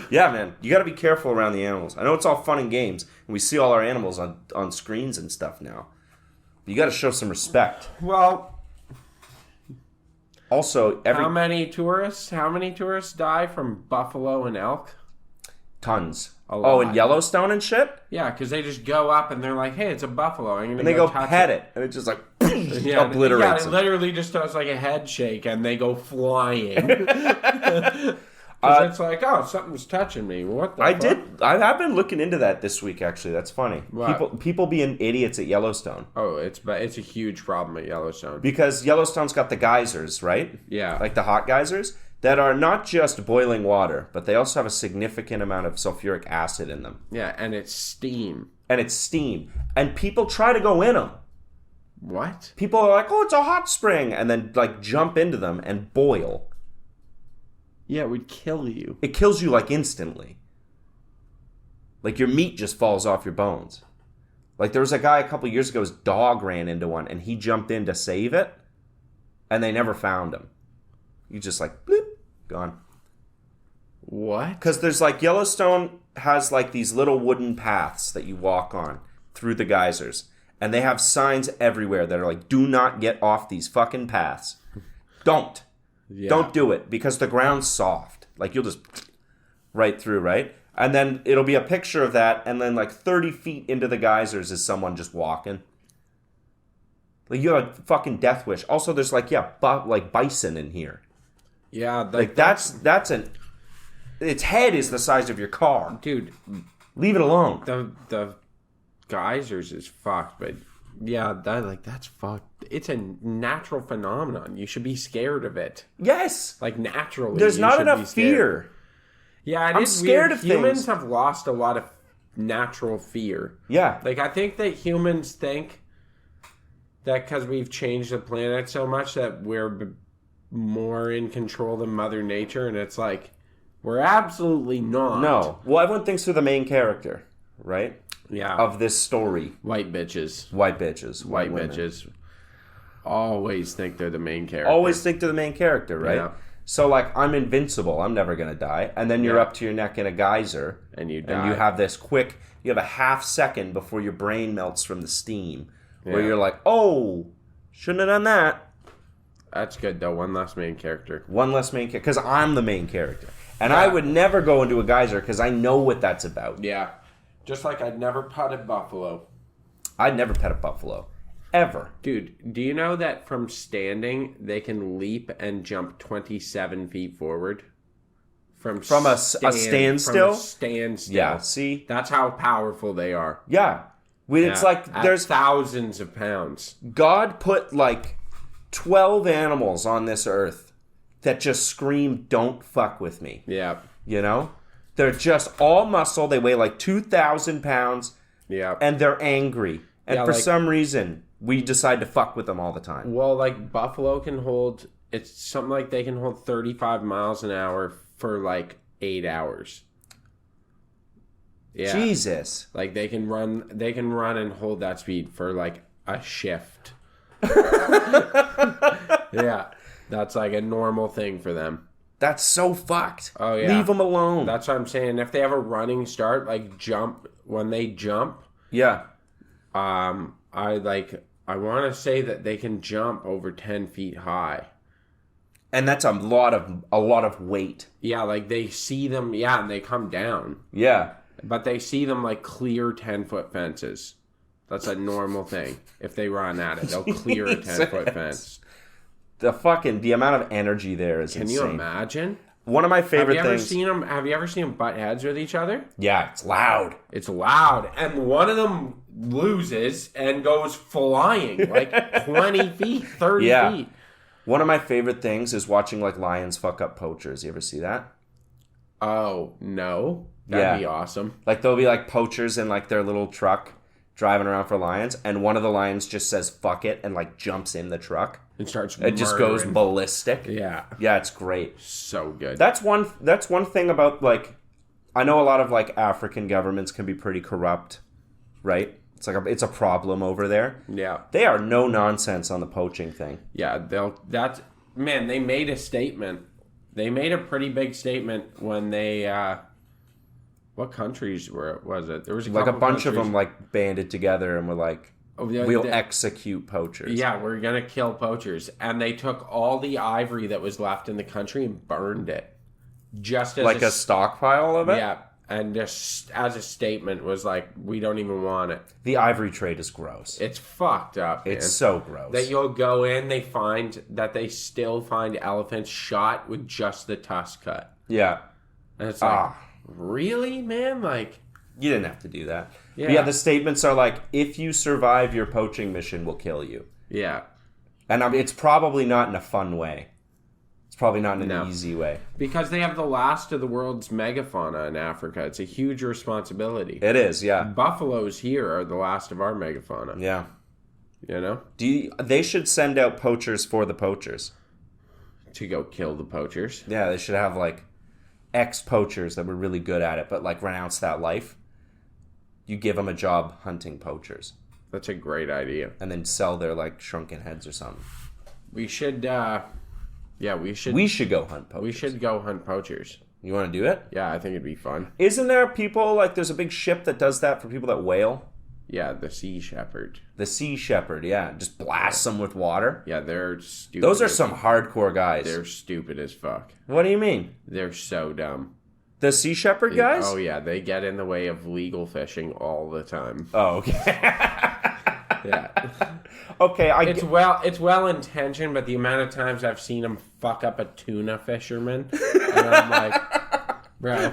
B: Yeah, man, you got to be careful around the animals. I know it's all fun and games, and we see all our animals on screens and stuff now. But you got to show some respect.
A: Well,
B: Also,
A: how many tourists die from buffalo and elk?
B: tons.
A: A lot.
B: Oh, in Yellowstone and shit?
A: Yeah, because they just go up and they're like, "Hey, it's a buffalo." I'm gonna
B: And they go
A: touch
B: pet it, and it just like
A: Yeah,
B: obliterates
A: it
B: them.
A: literally just does like a head shake, and they go flying. It's like, oh, something's touching me. What the fuck?
B: I have been looking into that this week, actually. That's funny.
A: What?
B: People being idiots at Yellowstone.
A: Oh, it's a huge problem at Yellowstone.
B: Because Yellowstone's got the geysers, right?
A: Yeah.
B: Like the hot geysers that are not just boiling water, but they also have a significant amount of sulfuric acid in them.
A: Yeah, and it's steam.
B: And it's steam. And people try to go in them.
A: What?
B: People are like, oh, it's a hot spring. And then like jump into them and boil.
A: Yeah, it would kill you.
B: It kills you like instantly. Like your meat just falls off your bones. Like there was a guy a couple years ago, his dog ran into one and he jumped in to save it. And they never found him. You just like, bloop, gone.
A: What?
B: Because there's like, Yellowstone has like these little wooden paths that you walk on through the geysers. And they have signs everywhere that are like, do not get off these fucking paths. Don't.
A: Yeah.
B: Don't do it because the ground's soft. Like you'll just right through, right? And then it'll be a picture of that. And then like 30 feet into the geysers is someone just walking. Like, you have a fucking death wish. Also, there's like, like bison in here.
A: Yeah,
B: Like, that's its head is the size of your car.
A: dude.
B: Leave it alone.
A: The geysers is fucked, but yeah, that's fucked. It's a natural phenomenon. You should be scared of it.
B: Yes.
A: Like, naturally.
B: There's
A: you
B: not
A: should be
B: enough
A: scared.
B: fear.
A: Yeah,
B: I'm scared of
A: humans
B: things.
A: have lost a lot of natural fear.
B: Yeah.
A: Like, I think that humans think that because we've changed the planet so much that we're more in control than Mother Nature, and it's like, we're absolutely not.
B: No. Well, everyone thinks they're the main character, right?
A: Yeah.
B: Of this story.
A: White bitches.
B: White bitches.
A: White
B: women.
A: bitches always think they're the main character.
B: Always think they're the main character, right?
A: Yeah.
B: So, like, I'm invincible. I'm never going to die. And then you're
A: Yeah.
B: up to your neck in a geyser.
A: And you die.
B: And you have this quick... You have a half second before your brain melts from the steam. Where
A: Yeah.
B: you're like, oh, shouldn't have done that.
A: That's good, though. One less main character.
B: One less main character. Because I'm the main character. And
A: Yeah.
B: I would never go into a geyser because I know what that's about.
A: Yeah. Just like I'd never pet a buffalo.
B: I'd never pet a buffalo. Ever.
A: Dude, do you know that from standing, they can leap and jump 27 feet forward? From
B: a standstill?
A: From a standstill.
B: Yeah, see?
A: That's how powerful they are.
B: Yeah. It's
A: Yeah.
B: like
A: At
B: there's...
A: thousands of pounds.
B: God put like 12 animals on this earth that just scream, don't fuck with me.
A: Yeah.
B: You know? They're just all muscle. They weigh like 2,000 pounds.
A: Yeah.
B: And they're angry. And
A: Yeah,
B: for
A: like-
B: some reason, we decide to fuck with them all the time.
A: Well, like, buffalo can hold... It's something like they can hold 35 miles an hour for like 8 hours. Yeah.
B: Jesus.
A: Like, they can run and hold that speed for like a shift. Yeah. That's like a normal thing for them.
B: That's so fucked.
A: Oh, yeah.
B: Leave them alone.
A: That's what I'm saying. If they have a running start, like when they jump,
B: yeah.
A: I want to say that they can jump over 10 feet high.
B: And that's a lot of weight.
A: Yeah, like they see them, and they come down.
B: Yeah.
A: But they see them like clear 10-foot fences. That's a normal thing. If they run at it, they'll clear a 10-foot fence.
B: The amount of energy there is
A: Can
B: insane.
A: you imagine?
B: One of my favorite
A: Have you
B: things.
A: Have you ever seen them butt heads with each other?
B: Yeah, it's loud.
A: It's loud, and one of them loses and goes flying like 20 feet, 30 feet.
B: One of my favorite things is watching like lions fuck up poachers. You ever see that?
A: Oh, no. That'd be awesome.
B: Like there'll be like poachers in like their little truck driving around for lions, and one of the lions just says fuck it and like jumps in the truck.
A: And starts
B: It just goes ballistic.
A: Yeah.
B: Yeah, it's great.
A: So good.
B: That's one thing about like, I know a lot of like African governments can be pretty corrupt, right? It's a problem over there.
A: Yeah.
B: They are no nonsense on the poaching thing.
A: Yeah, they made a statement. They made a pretty big statement when they what countries was it? There was
B: Like a bunch of
A: countries.
B: them like banded together and were like, we'll execute poachers.
A: Yeah, we're gonna kill poachers, and they took all the ivory that was left in the country and burned it, just as
B: Like a stockpile of it?
A: Yeah, and just as a statement was like, we don't even want it.
B: The ivory trade is gross.
A: It's fucked up. Man.
B: It's so gross.
A: That you'll go in, they still find elephants shot with just the tusk cut.
B: Yeah.
A: And it's like, really, man? Like,
B: You didn't have to do that.
A: Yeah.
B: But yeah, the statements are like, if you survive your poaching mission, we'll kill you.
A: yeah.
B: And it's probably not in a fun way. It's probably not in an easy way.
A: Because they have the last of the world's megafauna in Africa. It's a huge responsibility.
B: It is, yeah.
A: Buffaloes here are the last of our megafauna.
B: Yeah.
A: You know?
B: They should send out poachers for the poachers.
A: To go kill the poachers.
B: Yeah, they should have like ex-poachers that were really good at it, but like renounce that life. You give them a job hunting poachers.
A: That's a great idea.
B: And then sell their like shrunken heads or something.
A: We should, we should.
B: We should go hunt poachers.
A: We should go hunt poachers.
B: You want to do it?
A: Yeah, I think it'd be fun.
B: Isn't there people, like there's a big ship that does that for people that whale?
A: Yeah, the Sea Shepherd.
B: The Sea Shepherd, yeah. Just blast them with water.
A: Yeah, they're stupid.
B: Those are some hardcore guys.
A: They're stupid as fuck.
B: What do you mean?
A: They're so dumb.
B: The Sea Shepherd guys?
A: Oh, yeah, they get in the way of legal fishing all the time.
B: Oh, okay.
A: Yeah.
B: Okay,
A: It's well intentioned, but the amount of times I've seen him fuck up a tuna fisherman, and I'm like, bro,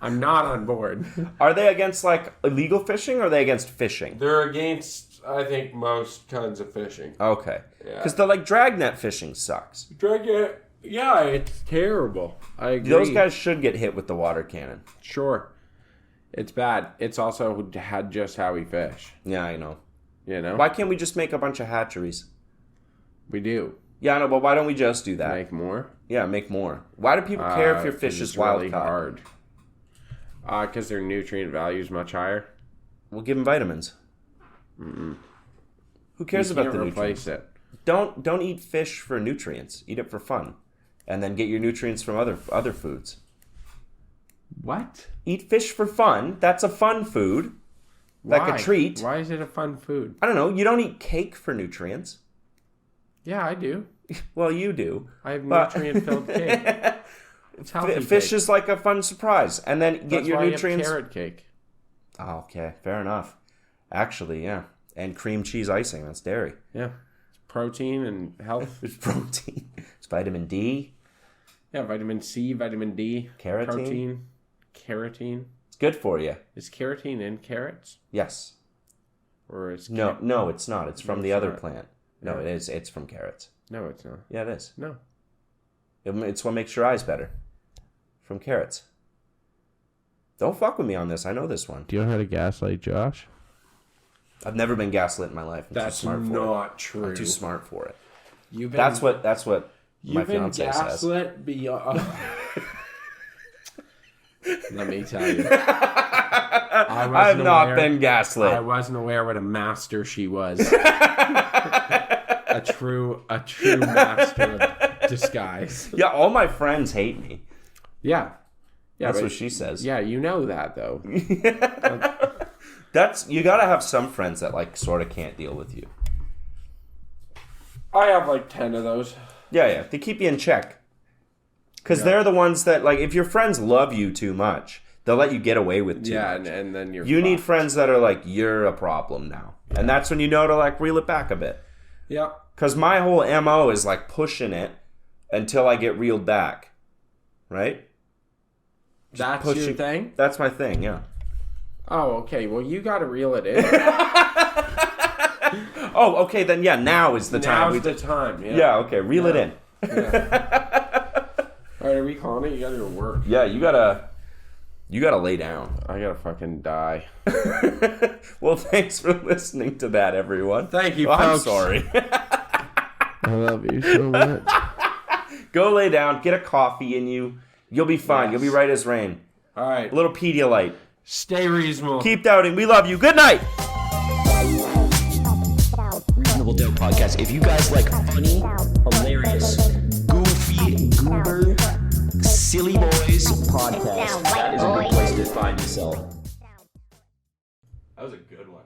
A: I'm not on board.
B: Are they against like illegal fishing or are they against fishing?
A: They're against, I think, most kinds of fishing.
B: Okay.
A: Yeah.
B: Because the like dragnet fishing sucks.
A: Dragnet, yeah, it's terrible. I agree.
B: Those guys should get hit with the water cannon.
A: Sure. It's bad. It's also had just how we fish.
B: Yeah, I know.
A: You know?
B: Why can't we just make a bunch of hatcheries?
A: We do.
B: Yeah, I know, but why don't we just do that?
A: Make more?
B: Yeah, make more. Why do people care if your fish is wild
A: really
B: caught?
A: hard. Because their nutrient value is much higher.
B: We'll give them vitamins. Mm-mm. Who cares about the nutrients?
A: Replace it.
B: Don't eat fish for nutrients. Eat it for fun. And then get your nutrients from other foods.
A: What?
B: Eat fish for fun. That's a fun food. Like a treat.
A: Why is it a fun food?
B: I don't know. You don't eat cake for nutrients.
A: Yeah, I do.
B: Well, you do.
A: I have nutrient-filled cake. It's healthy
B: Fish
A: cake.
B: is like a fun surprise. And then get
A: That's
B: your
A: why
B: nutrients.
A: You have carrot cake.
B: Oh, okay. Fair enough. Actually, yeah. And cream cheese icing. That's dairy.
A: Yeah. It's protein and health.
B: It's protein. It's vitamin D.
A: Yeah, vitamin C, vitamin D.
B: Carotene.
A: Protein. Carotene.
B: It's good for you.
A: Is carotene in carrots?
B: Yes.
A: Or is
B: No, it's not. It's from the other plant. No,
A: Yeah.
B: it is. It's from carrots.
A: No, it's not.
B: Yeah, it is.
A: No.
B: It's what makes your eyes better. From carrots. Don't fuck with me on this. I know this one.
A: Do you know how to gaslight Josh?
B: I've never been gaslit in my life. I'm
A: That's
B: too smart for
A: not
B: it.
A: true.
B: I'm too smart for it.
A: You've been,
B: That's what my
A: you've been
B: fiance says.
A: gaslit beyond. Let me tell you. I've
B: not been gaslit.
A: I wasn't aware what a master she was. a true master of disguise.
B: Yeah, all my friends hate me.
A: Yeah. Yeah,
B: That's
A: but-
B: what she says.
A: Yeah, you know that though.
B: You gotta have some friends that like sort of can't deal with you.
A: I have like 10 of those.
B: Yeah. They keep you in check. Because they're the ones that, like, if your friends love you too much, they'll let you get away with too much.
A: And then
B: You need friends that are like, you're a problem now. Yeah. And that's when you know to, like, reel it back a bit.
A: Yeah.
B: Because my whole MO is, like, pushing it until I get reeled back. Right?
A: That's your thing?
B: That's my thing, yeah.
A: Oh, okay. Well, you got to reel it in.
B: Oh, okay, then, yeah, now is the time.
A: Now's the time, yeah.
B: Yeah, okay, reel it in.
A: Yeah. All right, are we calling it? You got to go to work.
B: Yeah, you gotta lay down.
A: I got to fucking die.
B: Well, thanks for listening to that, everyone.
A: Thank you,
B: I'm
A: folks.
B: sorry.
A: I love you so much.
B: Go lay down, get a coffee in you. You'll be fine.
A: Yes.
B: You'll be right as rain.
A: All right.
B: A little Pedialyte.
A: Stay reasonable.
B: Keep doubting. We love you. Good night.
E: Reasonable Doubt Podcast. If you guys like funny, hilarious, goofy, goober, silly boys podcast, that is a good place to find yourself.
B: That was a good one.